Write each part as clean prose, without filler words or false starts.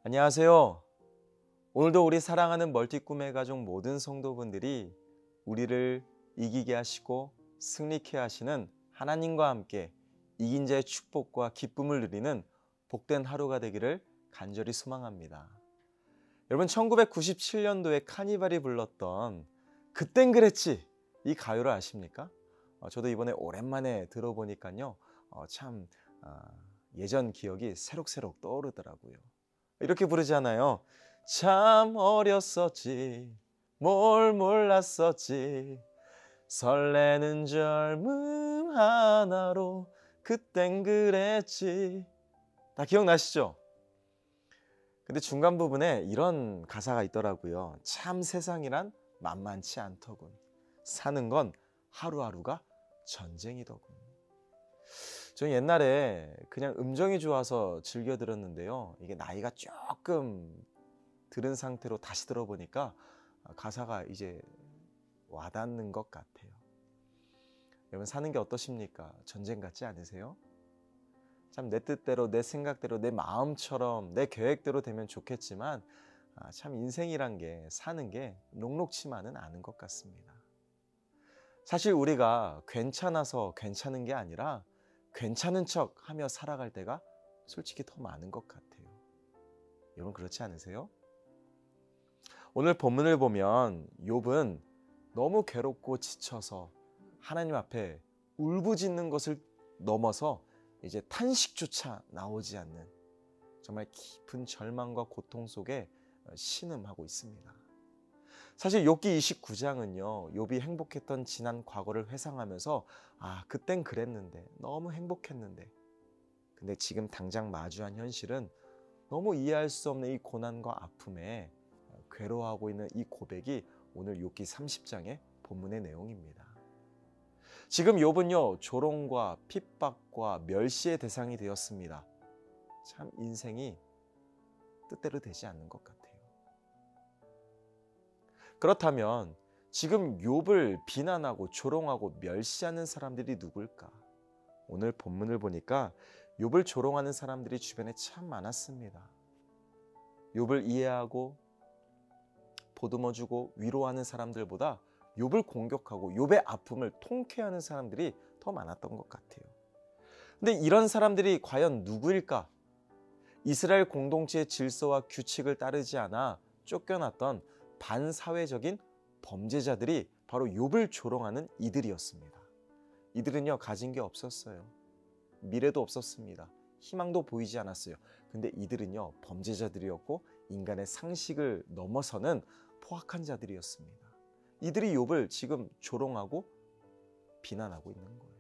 안녕하세요. 오늘도 우리 사랑하는 멀티꿈의 가족 모든 성도분들이 우리를 이기게 하시고 승리케 하시는 하나님과 함께 이긴 자의 축복과 기쁨을 누리는 복된 하루가 되기를 간절히 소망합니다. 여러분, 1997년도에 카니발이 불렀던 그땐 그랬지, 이 가요를 아십니까? 저도 이번에 오랜만에 들어보니까요, 참 예전 기억이 새록새록 떠오르더라고요. 이렇게 부르잖아요. 참 어렸었지, 뭘 몰랐었지, 설레는 젊음 하나로 그땐 그랬지. 다 기억나시죠? 근데 중간 부분에 이런 가사가 있더라고요. 참 세상이란 만만치 않더군. 사는 건 하루하루가 전쟁이더군. 저는 옛날에 그냥 음정이 좋아서 즐겨 들었는데요. 이게 나이가 조금 들은 상태로 다시 들어보니까 가사가 이제 와닿는 것 같아요. 여러분, 사는 게 어떠십니까? 전쟁 같지 않으세요? 참 내 뜻대로, 내 생각대로, 내 마음처럼, 내 계획대로 되면 좋겠지만 참 인생이란 게, 사는 게 녹록치만은 않은 것 같습니다. 사실 우리가 괜찮아서 괜찮은 게 아니라 괜찮은 척 하며 살아갈 때가 솔직히 더 많은 것 같아요. 여러분, 그렇지 않으세요? 오늘 본문을 보면 욥은 너무 괴롭고 지쳐서 하나님 앞에 울부짖는 것을 넘어서 이제 탄식조차 나오지 않는 정말 깊은 절망과 고통 속에 신음하고 있습니다. 사실 욥기 29장은요, 욥이 행복했던 지난 과거를 회상하면서 그땐 그랬는데, 너무 행복했는데, 근데 지금 당장 마주한 현실은 너무 이해할 수 없는 이 고난과 아픔에 괴로워하고 있는 이 고백이 오늘 욥기 30장의 본문의 내용입니다. 지금 욥은요, 조롱과 핍박과 멸시의 대상이 되었습니다. 참 인생이 뜻대로 되지 않는 것 같아요. 그렇다면 지금 욥을 비난하고 조롱하고 멸시하는 사람들이 누굴까? 오늘 본문을 보니까 욥을 조롱하는 사람들이 주변에 참 많았습니다. 욥을 이해하고 보듬어주고 위로하는 사람들보다 욥을 공격하고 욥의 아픔을 통쾌하는 사람들이 더 많았던 것 같아요. 근데 이런 사람들이 과연 누구일까? 이스라엘 공동체의 질서와 규칙을 따르지 않아 쫓겨났던 반사회적인 범죄자들이 바로 욥을 조롱하는 이들이었습니다. 이들은요, 가진 게 없었어요. 미래도 없었습니다. 희망도 보이지 않았어요. 근데 이들은요, 범죄자들이었고 인간의 상식을 넘어서는 포악한 자들이었습니다. 이들이 욥을 지금 조롱하고 비난하고 있는 거예요.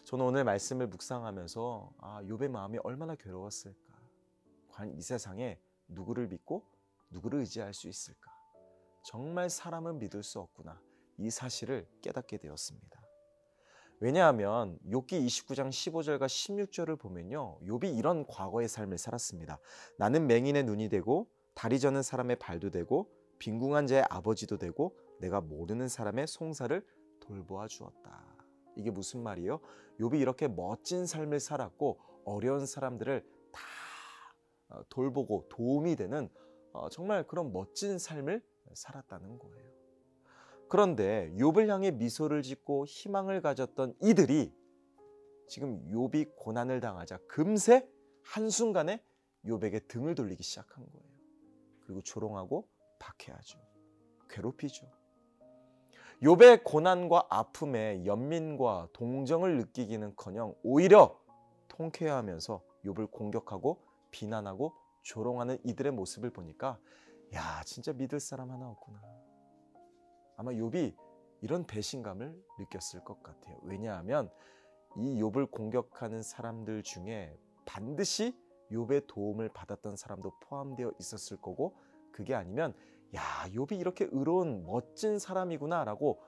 저는 오늘 말씀을 묵상하면서 욥의 마음이 얼마나 괴로웠을까? 과연 이 세상에 누구를 믿고 누구를 의지할 수 있을까? 정말 사람은 믿을 수 없구나. 이 사실을 깨닫게 되었습니다. 왜냐하면 욥기 29장 15절과 16절을 보면요, 욥이 이런 과거의 삶을 살았습니다. 나는 맹인의 눈이 되고 다리 저는 사람의 발도 되고 빈궁한 자의 아버지도 되고 내가 모르는 사람의 송사를 돌보아 주었다. 이게 무슨 말이에요? 욥이 이렇게 멋진 삶을 살았고 어려운 사람들을 다 돌보고 도움이 되는 정말 그런 멋진 삶을 살았다는 거예요. 그런데 욥을 향해 미소를 짓고 희망을 가졌던 이들이 지금 욥이 고난을 당하자 금세 한순간에 욥에게 등을 돌리기 시작한 거예요. 그리고 조롱하고 박해하죠. 괴롭히죠. 욥의 고난과 아픔에 연민과 동정을 느끼기는커녕 오히려 통쾌해하면서 욥을 공격하고 비난하고 조롱하는 이들의 모습을 보니까 진짜 믿을 사람 하나 없구나. 아마 욥이 이런 배신감을 느꼈을 것 같아요. 왜냐하면 이 욥을 공격하는 사람들 중에 반드시 욥의 도움을 받았던 사람도 포함되어 있었을 거고, 그게 아니면 욥이 이렇게 의로운 멋진 사람이구나 라고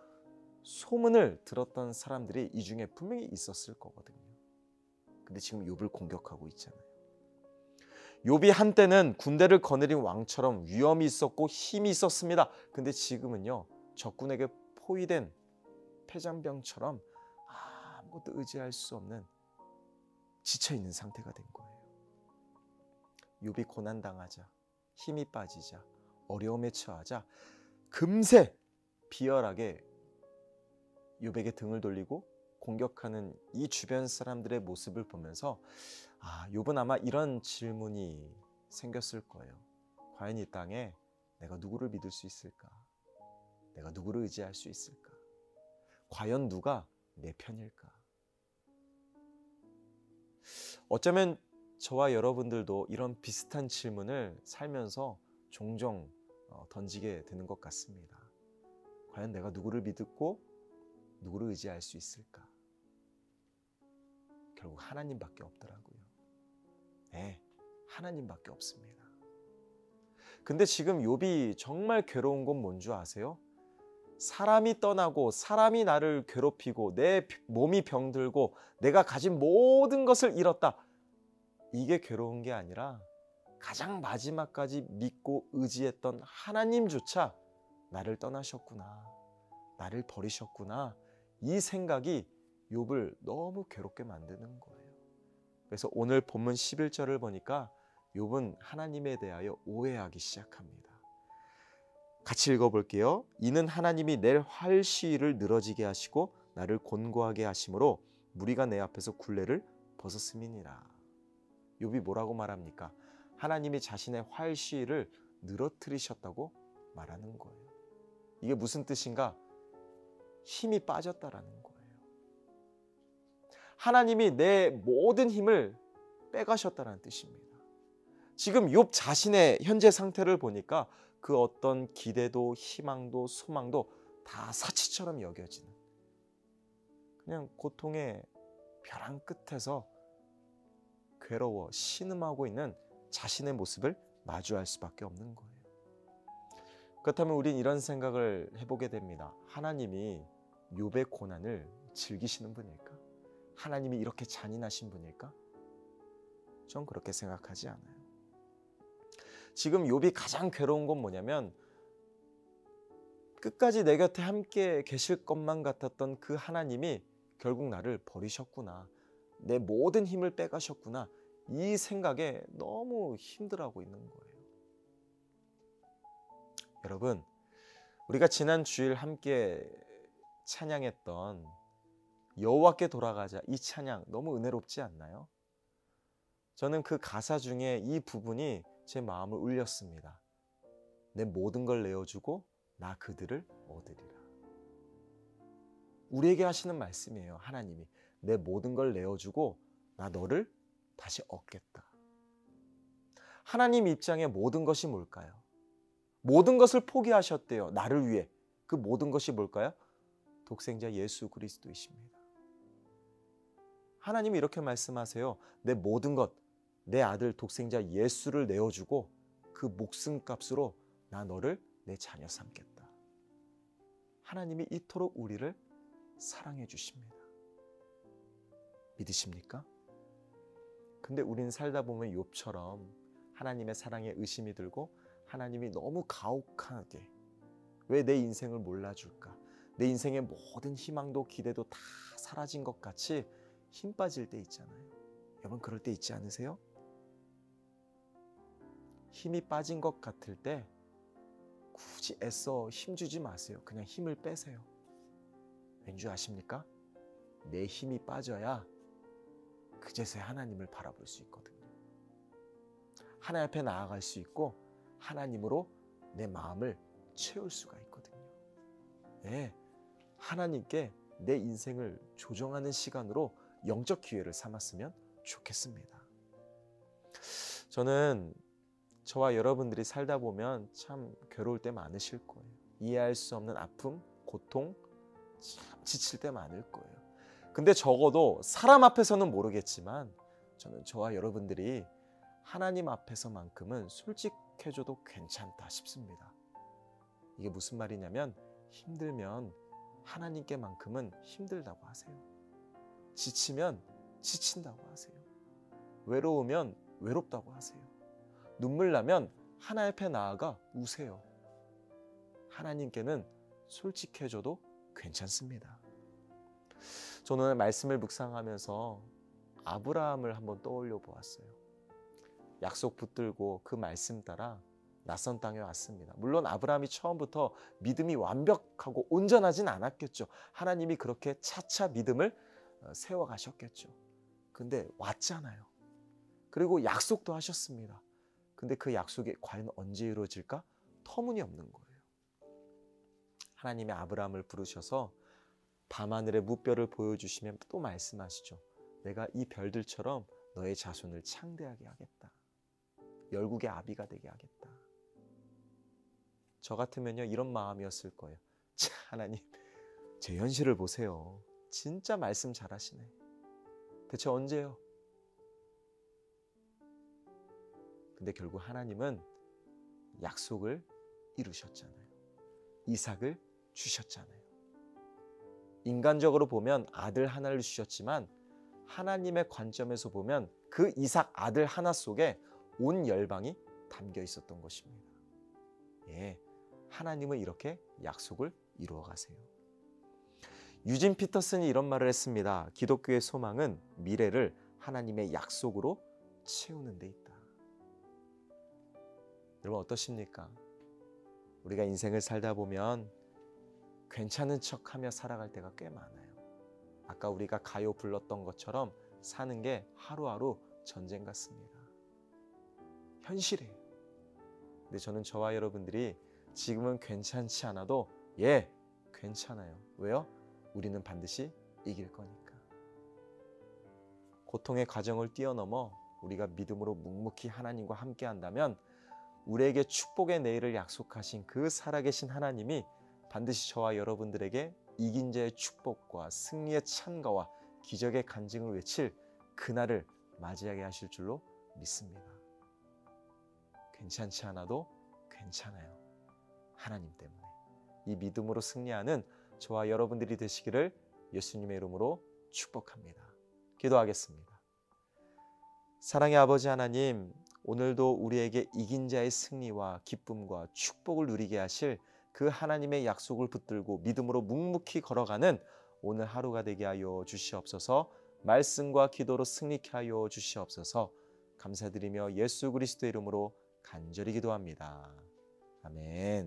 소문을 들었던 사람들이 이 중에 분명히 있었을 거거든요. 근데 지금 욥을 공격하고 있잖아요. 욥이 한때는 군대를 거느린 왕처럼 위엄이 있었고 힘이 있었습니다. 근데 지금은요, 적군에게 포위된 폐잔병처럼 아무것도 의지할 수 없는 지쳐있는 상태가 된 거예요. 욥이 고난당하자, 힘이 빠지자, 어려움에 처하자 금세 비열하게 욥에게 등을 돌리고 공격하는 이 주변 사람들의 모습을 보면서 욥은 아마 이런 질문이 생겼을 거예요. 과연 이 땅에 내가 누구를 믿을 수 있을까? 내가 누구를 의지할 수 있을까? 과연 누가 내 편일까? 어쩌면 저와 여러분들도 이런 비슷한 질문을 살면서 종종 던지게 되는 것 같습니다. 과연 내가 누구를 믿고 누구를 의지할 수 있을까? 결국 하나님밖에 없더라고요. 네, 하나님밖에 없습니다. 근데 지금 욥이 정말 괴로운 건 뭔 줄 아세요? 사람이 떠나고 사람이 나를 괴롭히고 내 몸이 병들고 내가 가진 모든 것을 잃었다. 이게 괴로운 게 아니라 가장 마지막까지 믿고 의지했던 하나님조차 나를 떠나셨구나, 나를 버리셨구나, 이 생각이 욥을 너무 괴롭게 만드는 거예요. 그래서 오늘 본문 11절을 보니까 욥은 하나님에 대하여 오해하기 시작합니다. 같이 읽어볼게요. 이는 하나님이 내 활시위를 늘어지게 하시고 나를 곤고하게 하심으로 무리가 내 앞에서 굴레를 벗었음이니라. 욥이 뭐라고 말합니까? 하나님이 자신의 활시위를 늘어뜨리셨다고 말하는 거예요. 이게 무슨 뜻인가? 힘이 빠졌다라는 거예요. 하나님이 내 모든 힘을 빼가셨다는 뜻입니다. 지금 욥 자신의 현재 상태를 보니까 그 어떤 기대도 희망도 소망도 다 사치처럼 여겨지는, 그냥 고통의 벼랑 끝에서 괴로워 신음하고 있는 자신의 모습을 마주할 수밖에 없는 거예요. 그렇다면 우린 이런 생각을 해보게 됩니다. 하나님이 욥의 고난을 즐기시는 분일까? 하나님이 이렇게 잔인하신 분일까? 전 그렇게 생각하지 않아요. 지금 욥이 가장 괴로운 건 뭐냐면 끝까지 내 곁에 함께 계실 것만 같았던 그 하나님이 결국 나를 버리셨구나, 내 모든 힘을 빼가셨구나, 이 생각에 너무 힘들어하고 있는 거예요. 여러분, 우리가 지난 주일 함께 찬양했던 여호와께 돌아가자, 이 찬양 너무 은혜롭지 않나요? 저는 그 가사 중에 이 부분이 제 마음을 울렸습니다. 내 모든 걸 내어주고 나 그들을 얻으리라. 우리에게 하시는 말씀이에요. 하나님이 내 모든 걸 내어주고 나 너를 다시 얻겠다. 하나님 입장에 모든 것이 뭘까요? 모든 것을 포기하셨대요. 나를 위해. 그 모든 것이 뭘까요? 독생자 예수 그리스도이십니다. 하나님이 이렇게 말씀하세요. 내 모든 것, 내 아들 독생자 예수를 내어주고 그 목숨값으로 나 너를 내 자녀 삼겠다. 하나님이 이토록 우리를 사랑해 주십니다. 믿으십니까? 근데 우린 살다 보면 욥처럼 하나님의 사랑에 의심이 들고 하나님이 너무 가혹하게 왜 내 인생을 몰라줄까? 내 인생의 모든 희망도 기대도 다 사라진 것 같이 힘 빠질 때 있잖아요. 여러분 그럴 때 있지 않으세요? 힘이 빠진 것 같을 때 굳이 애써 힘주지 마세요. 그냥 힘을 빼세요. 왠지 아십니까? 내 힘이 빠져야 그제서야 하나님을 바라볼 수 있거든요. 하나님 앞에 나아갈 수 있고 하나님으로 내 마음을 채울 수가 있거든요. 네, 하나님께 내 인생을 조정하는 시간으로 영적 기회를 삼았으면 좋겠습니다. 저는 저와 여러분들이 살다 보면 참 괴로울 때 많으실 거예요. 이해할 수 없는 아픔, 고통, 참 지칠 때 많을 거예요. 근데 적어도 사람 앞에서는 모르겠지만 저는 저와 여러분들이 하나님 앞에서만큼은 솔직해져도 괜찮다 싶습니다. 이게 무슨 말이냐면 힘들면 하나님께만큼은 힘들다고 하세요. 지치면 지친다고 하세요. 외로우면 외롭다고 하세요. 눈물 나면 하나님 앞에 나아가 우세요. 하나님께는 솔직해져도 괜찮습니다. 저는 오늘 말씀을 묵상하면서 아브라함을 한번 떠올려 보았어요. 약속 붙들고 그 말씀 따라 낯선 땅에 왔습니다. 물론 아브라함이 처음부터 믿음이 완벽하고 온전하진 않았겠죠. 하나님이 그렇게 차차 믿음을 세워가셨겠죠. 근데 왔잖아요. 그리고 약속도 하셨습니다. 근데 그 약속이 과연 언제 이루어질까? 터무니없는 거예요. 하나님이 아브라함을 부르셔서 밤하늘의 무별을 보여주시면 또 말씀하시죠. 내가 이 별들처럼 너의 자손을 창대하게 하겠다. 열국의 아비가 되게 하겠다. 저 같으면요 이런 마음이었을 거예요. 자, 하나님 제 현실을 보세요. 진짜 말씀 잘하시네. 대체 언제요? 근데 결국 하나님은 약속을 이루셨잖아요. 이삭을 주셨잖아요. 인간적으로 보면 아들 하나를 주셨지만 하나님의 관점에서 보면 그 이삭 아들 하나 속에 온 열방이 담겨 있었던 것입니다. 예, 하나님은 이렇게 약속을 이루어 가세요. 유진 피터슨이 이런 말을 했습니다. 기독교의 소망은 미래를 하나님의 약속으로 채우는 데 있다. 여러분 어떠십니까? 우리가 인생을 살다 보면 괜찮은 척하며 살아갈 때가 꽤 많아요. 아까 우리가 가요 불렀던 것처럼 사는 게 하루하루 전쟁 같습니다. 현실이에요. 근데 저는 저와 여러분들이 지금은 괜찮지 않아도 괜찮아요. 왜요? 우리는 반드시 이길 거니까. 고통의 과정을 뛰어넘어 우리가 믿음으로 묵묵히 하나님과 함께 한다면 우리에게 축복의 내일을 약속하신 그 살아계신 하나님이 반드시 저와 여러분들에게 이긴 자의 축복과 승리의 찬가와 기적의 간증을 외칠 그날을 맞이하게 하실 줄로 믿습니다. 괜찮지 않아도 괜찮아요. 하나님 때문에. 이 믿음으로 승리하는 저와 여러분들이 되시기를 예수님의 이름으로 축복합니다. 기도하겠습니다. 사랑의 아버지 하나님, 오늘도 우리에게 이긴 자의 승리와 기쁨과 축복을 누리게 하실 그 하나님의 약속을 붙들고 믿음으로 묵묵히 걸어가는 오늘 하루가 되게 하여 주시옵소서. 말씀과 기도로 승리케 하여 주시옵소서. 감사드리며 예수 그리스도의 이름으로 간절히 기도합니다. 아멘.